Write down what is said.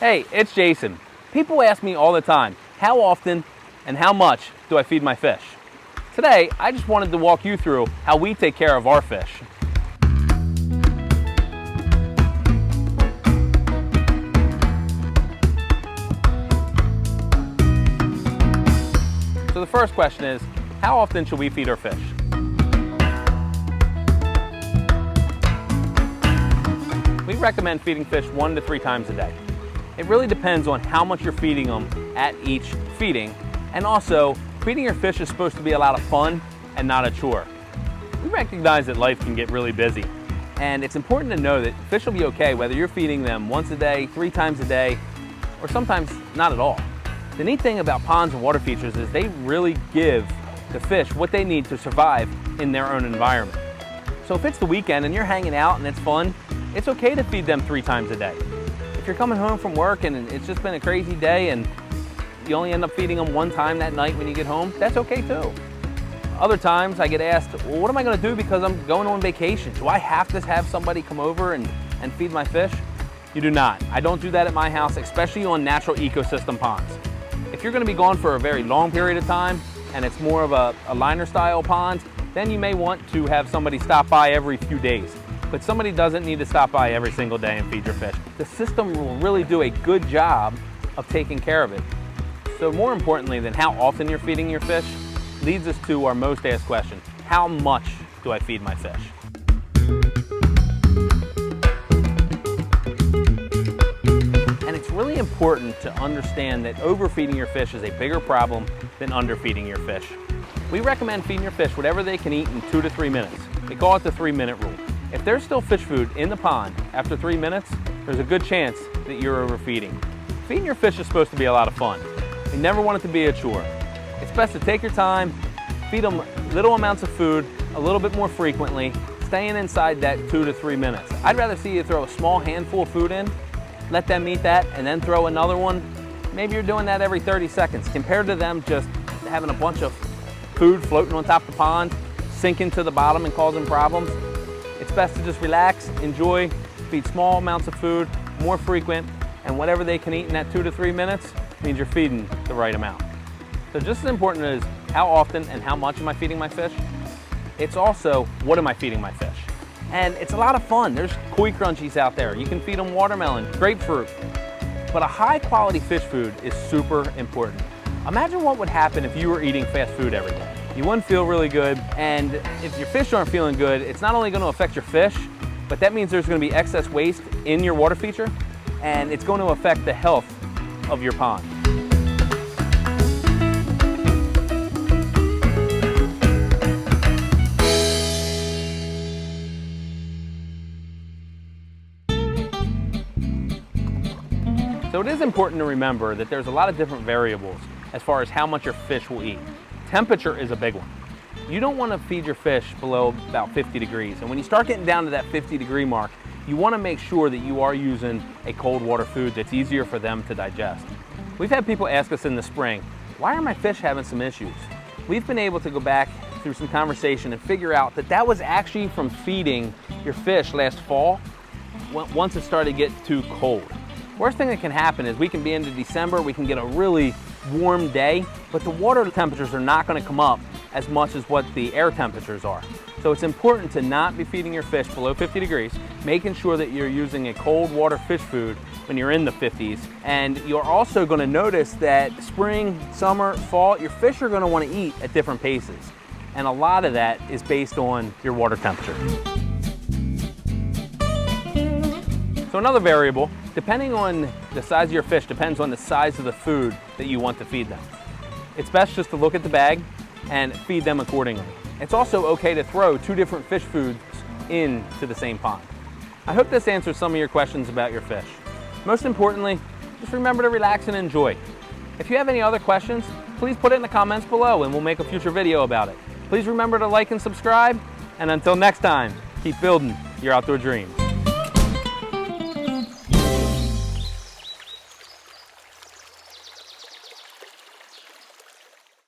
Hey, it's Jason. People ask me all the time, how often and how much do I feed my fish? Today, I just wanted to walk you through how we take care of our fish. So the first question is, how often should we feed our fish? We recommend feeding fish 1 to 3 times a day. It really depends on how much you're feeding them at each feeding, and also feeding your fish is supposed to be a lot of fun and not a chore. We recognize that life can get really busy, and it's important to know that fish will be okay whether you're feeding them once a day, 3 times a day, or sometimes not at all. The neat thing about ponds and water features is they really give the fish what they need to survive in their own environment. So if it's the weekend and you're hanging out and it's fun, it's okay to feed them 3 times a day. If you're coming home from work and it's just been a crazy day and you only end up feeding them 1 time that night when you get home, that's okay too. Other times I get asked, well, what am I going to do because I'm going on vacation? Do I have to have somebody come over and feed my fish? You do not. I don't do that at my house, especially on natural ecosystem ponds. If you're going to be gone for a very long period of time and it's more of a liner style pond, then you may want to have somebody stop by every few days. But somebody doesn't need to stop by every single day and feed your fish. The system will really do a good job of taking care of it. So more importantly than how often you're feeding your fish, leads us to our most asked question: how much do I feed my fish? And it's really important to understand that overfeeding your fish is a bigger problem than underfeeding your fish. We recommend feeding your fish whatever they can eat in 2 to 3 minutes. We call it the 3-minute rule. If there's still fish food in the pond after 3 minutes, there's a good chance that you're overfeeding. Feeding your fish is supposed to be a lot of fun. You never want it to be a chore. It's best to take your time, feed them little amounts of food a little bit more frequently, staying inside that 2 to 3 minutes. I'd rather see you throw a small handful of food in, let them eat that, and then throw another one. Maybe you're doing that every 30 seconds, compared to them just having a bunch of food floating on top of the pond, sinking to the bottom and causing problems. It's best to just relax, enjoy, feed small amounts of food, more frequent, and whatever they can eat in that 2 to 3 minutes means you're feeding the right amount. So just as important as how often and how much am I feeding my fish, it's also what am I feeding my fish. And it's a lot of fun. There's koi crunchies out there. You can feed them watermelon, grapefruit. But a high quality fish food is super important. Imagine what would happen if you were eating fast food every day. You wouldn't feel really good, and if your fish aren't feeling good, it's not only going to affect your fish, but that means there's going to be excess waste in your water feature, and it's going to affect the health of your pond. So it is important to remember that there's a lot of different variables as far as how much your fish will eat. Temperature is a big one. You don't want to feed your fish below about 50 degrees. And when you start getting down to that 50-degree mark, you want to make sure that you are using a cold water food that's easier for them to digest. We've had people ask us in the spring, why are my fish having some issues? We've been able to go back through some conversation and figure out that that was actually from feeding your fish last fall once it started to get too cold. Worst thing that can happen is we can be into December, we can get a really warm day, but the water temperatures are not going to come up as much as what the air temperatures are. So it's important to not be feeding your fish below 50 degrees, making sure that you're using a cold water fish food when you're in the 50s. And you're also going to notice that spring, summer, fall, your fish are going to want to eat at different paces. And a lot of that is based on your water temperature. So another variable, depending on the size of your fish, depends on the size of the food that you want to feed them. It's best just to look at the bag and feed them accordingly. It's also okay to throw 2 different fish foods into the same pond. I hope this answers some of your questions about your fish. Most importantly, just remember to relax and enjoy. If you have any other questions, please put it in the comments below and we'll make a future video about it. Please remember to like and subscribe, and until next time, keep building your outdoor dreams.